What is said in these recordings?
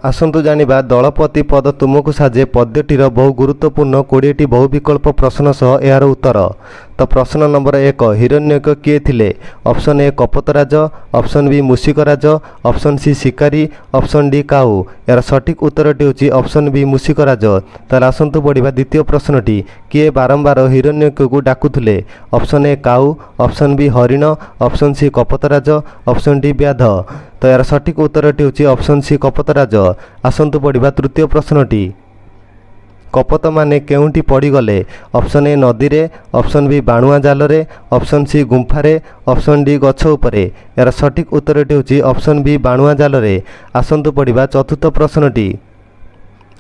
आसतु जानिबा दलपति पद तुमको साजे पद्यटीर बहु गुरुत्वपूर्ण 20टी बहु विकल्प प्रश्न सह यार उत्तर। तो प्रश्न नंबर 1 हिरण्यक किए थिले? ऑप्शन ए कपतराज, ऑप्शन बी मूषिकराज, ऑप्शन सी शिकारी, ऑप्शन डी काऊ। यार सठिक उत्तरटी होची ऑप्शन बी मूषिकराज। तार आसतु पढ़िबा द्वितीय प्रश्नटी किए बारंबार हिरण्यक को डाकुथिले? ऑप्शन ए काऊ, ऑप्शन बी हरिण, ऑप्शन सी कपतराज, ऑप्शन डी व्याध। तो यार सठिक उत्तरटी होची ऑप्शन सी कपतराज। आसतु पढ़िबा तृतीय प्रश्नटी कपत माने केउंटी पड़गले? ऑप्शन ए नदी रे, ऑप्शन बी बाणुआ जाल रे, ऑप्शन सी गुंफारे, ऑप्शन डी गछ उपरे। यार सठिक उत्तरटी होची ऑप्शन बी बाणुआ जाल रे। आसतु पढ़िबा चतुर्थ प्रश्नटी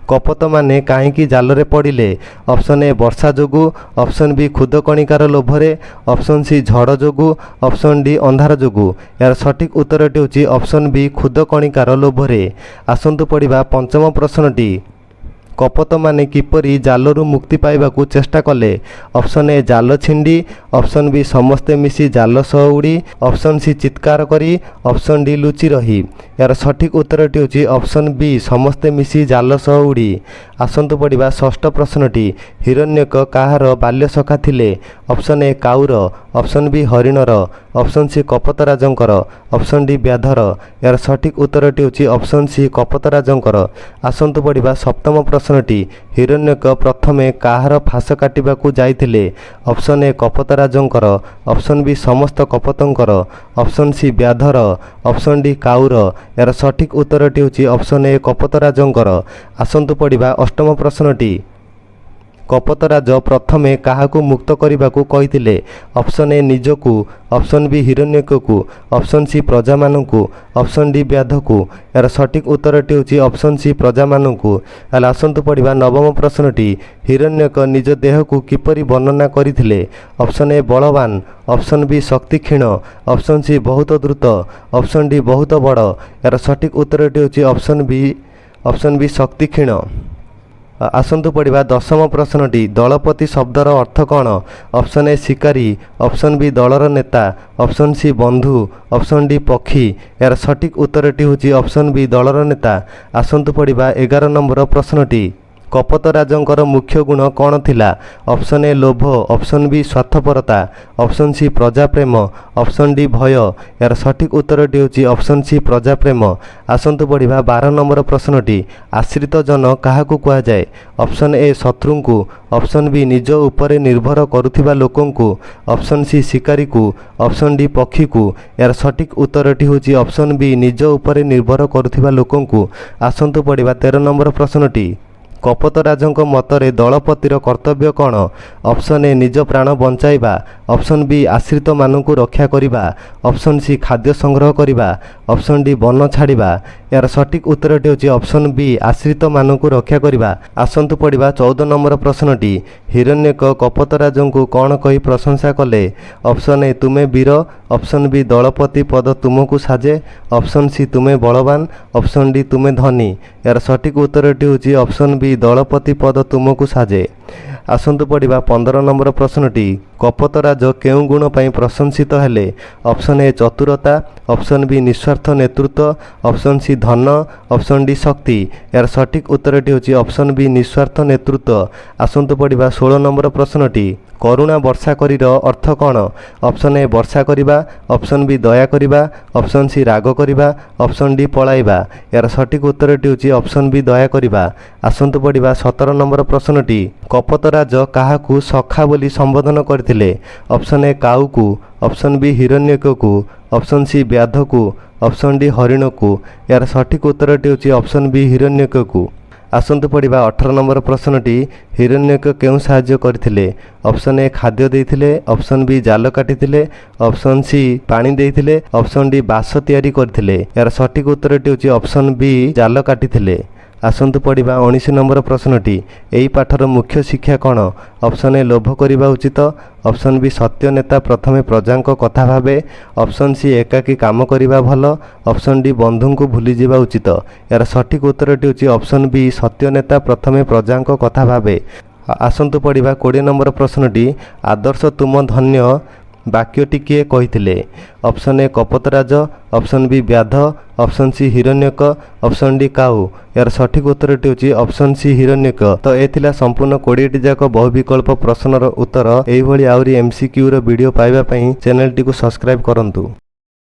कपत माने काहींकी जाल रे पड़िले? ऑप्शन ए वर्षा जोगु, ऑप्शन बी खुदकणिकार लोभरे, ऑप्शन सी झड़ जोगु, ऑप्शन डी अंधार जोगु। यार सठिक उत्तरटी होची ऑप्शन बी खुदकणिकार लोभरे। आसतु पढ़िबा पंचम प्रश्नटी कपत माने किपरि जालरू मुक्ति पाइबाकू चेष्टा कले? ऑप्शन ए जाल छिंडी, ऑप्शन बी समस्ते मिसी जाल सह उड़ी, ऑप्शन सी चित्कार करी, ऑप्शन डी लुचि रही। यार सठिक उत्तरटी होची ऑप्शन बी समस्ते मिसी जाल सह उड़ी। आसतु पढ़िबा षष्ठ प्रश्नटी हिरण्यक काहार बाल्य सखा थिले? ऑप्शन ए काऊर, ऑप्शन बी हरिणर, ऑप्शन सी कपतराजंकर, ऑप्शन डी व्याधर। यार सठिक उत्तरटी होची ऑप्शन सी कपतराजंकर। आसतु पढ़िबा सप्तम प्रश्नटी हिरण्यक प्रथमे काहार फास काटिबाकू जाइथिले? ऑप्शन ए कपतराजंकर, ऑप्शन बी समस्त कपतंकर, ऑप्शन सी व्याधर, ऑप्शन डी काऊर। यार सठिक उत्तरटी होची ऑप्शन ए कपतराजंकर। आसतु पढ़िबा अष्टम प्रश्नटी कपतराज प्रथमे काहाकू मुक्त करने कही? ऑप्शन ए निजकू, ऑप्शन बी हिरण्यकू, ऑप्शन सी प्रजा मानू, ऑप्शन डी व्याध को। यार सठिक उत्तरटी होची ऑप्शन सी प्रजा मानू। आसतु पढ़िबा नवम प्रश्नटी हिरण्यक निज देह को किपरि वर्णना करथिले? ऑप्शन ए बलवान, ऑप्शन बी शक्ति क्षीण, ऑप्शन सी बहुत द्रुत, ऑप्शन डी बहुत बड़। यार सठिक उत्तरटी होची ऑप्शन बी शक्ति क्षीण। आसतु पढ़िबा दशम प्रश्नटी दलपति शब्दर अर्थ कौन? ऑप्शन ए शिकारी, ऑप्शन बी दलर नेता, ऑप्शन सी बंधु, ऑप्शन डी पक्षी। यार सठिक उत्तरटी होची ऑप्शन बी दलर नेता। आसतु पढ़िबा 11 नंबर प्रश्नटी कपतराजंकर मुख्य गुण कौन थिला? ऑप्शन ए लोभ, ऑप्शन बी स्वार्थपरता, ऑप्शन सी प्रजाप्रेम, ऑप्शन डी भय। यार सठिक उत्तरटी होची ऑप्शन सी प्रजाप्रेम। आसतु पढ़िबा 12 नंबर प्रश्नटी आश्रित जन काहाकू कुहा जाए? ऑप्शन ए शत्रु को, ऑप्शन बी निज उपरे निर्भर करुथिबा लोकंकु, ऑप्शन सी शिकारी को, ऑप्शन डी पक्षी को। यार सठिक उत्तरटी होची ऑप्शन बी निज उपरे निर्भर करुथिबा लोकंकु। आसतु पढ़िबा 13 नंबर प्रश्नटी कपतराजंक मतरे दलपतिर कर्तव्य कौन? ऑप्शन ए निज प्राण बंचाइबा, ऑप्शन बी आश्रित मानू रक्षा करिबा, ऑप्शन सी खाद्य संग्रह करिबा, ऑप्शन डी वन छाड़िबा। यार सठिक उत्तरटी होची ऑप्शन बी आश्रित मानू रक्षा करिबा। आसतु पढ़िबा 14 नंबर प्रश्नटी हिरण्यक कपतराजंकु कौन कही प्रशंसा कले? ऑप्शन ए तुमे वीर, ऑप्शन बी दलपति पद तुमको साजे, ऑप्शन सी तुमे बलवान, ऑप्शन डी तुमे धनी। यार सठिक उत्तरटी होची ऑप्शन बी दलपति पद तुमको साजे। आसतु पढ़िबा 15 नंबर प्रश्नटी कपतराज केउं गुण पई प्रशंसित हेले? ऑप्शन ए चतुरता, ऑप्शन बी निस्वार्थ नेतृत्व, ऑप्शन सी धन, ऑप्शन डी शक्ति। यार सठिक उत्तरटी होची ऑप्शन बी निस्वार्थ नेतृत्व। आसतु पढ़िबा 16 नंबर प्रश्नटी करुणा वर्षा करीर अर्थ कौन? ऑप्शन ए वर्षा करिबा, ऑप्शन बी दया करिबा, ऑप्शन सी राग करिबा, ऑप्शन डी पलाइबा। यार सठिक उत्तरटी होची ऑप्शन बी दया करिबा। आसतु पढ़िबा 17 नंबर प्रश्नटी कपतराज काहाकू सखा बोली संबोधन करथिले? ऑप्शन ए काऊ को, ऑप्शन बी हिरण्यक को, ऑप्शन सी व्याध को, ऑप्शन डी हरिण को। यार सठिक उत्तरटी होची ऑप्शन बी हिरण्यक को। आसतु पढ़िबा 18 नंबर प्रश्नटी हिरण्यक केउं साहाय्य करथिले? ऑप्शन ए खाद्य देइथिले, ऑप्शन बी जाल काटिथिले, ऑप्शन सी पानी देइथिले, ऑप्शन डी बास तैयारी करथिले। यार सठिक उत्तरटी होची ऑप्शन बी जाल काटिथिले। आसतु पढ़िबा 19 नंबर प्रश्नटी एई पाठर मुख्य शिक्षा कौन? ऑप्शन ए लोभ करिबा उचित, ऑप्शन बी सत्य नेता प्रथमे प्रजांक कथा भावे, ऑप्शन सी एकाकी काम करिबा भल, ऑप्शन डी बंधु को भूली जिबा उचित। यार सठिक उत्तरटी होची ऑप्शन बी सत्य नेता प्रथमे प्रजांक कथा भावे। आसतु पढ़िबा 20 नंबर प्रश्नटी आदर्श तुम धन्य ବାକ୍ୟଟି କିଏ କହିଥିଲେ? ଅପସନ୍ ଏ କପୋତରାଜ, ଅପସନ୍ ବି ବ୍ୟାଧ, option C Hiranyaka, option D କାଉ। ଏହାର ସଠିକ୍ ଉତ୍ତରଟି ହେଉଛି ଅପସନ୍ ସି ହିରଣ୍ୟକ। ତ ଏ ଥିଲା ସମ୍ପୂର୍ଣ୍ଣ 20ଟି ଯାକ ବହୁ ବିକଳ୍ପ ପ୍ରଶ୍ନର ଉତ୍ତର। ଏଇଭଳି ଆହୁରି MCQ ର ଭିଡ଼ିଓ ପାଇବା ପାଇଁ ଚ୍ୟାନେଲଟିକୁ ସବସ୍କ୍ରାଇବ୍ କରନ୍ତୁ।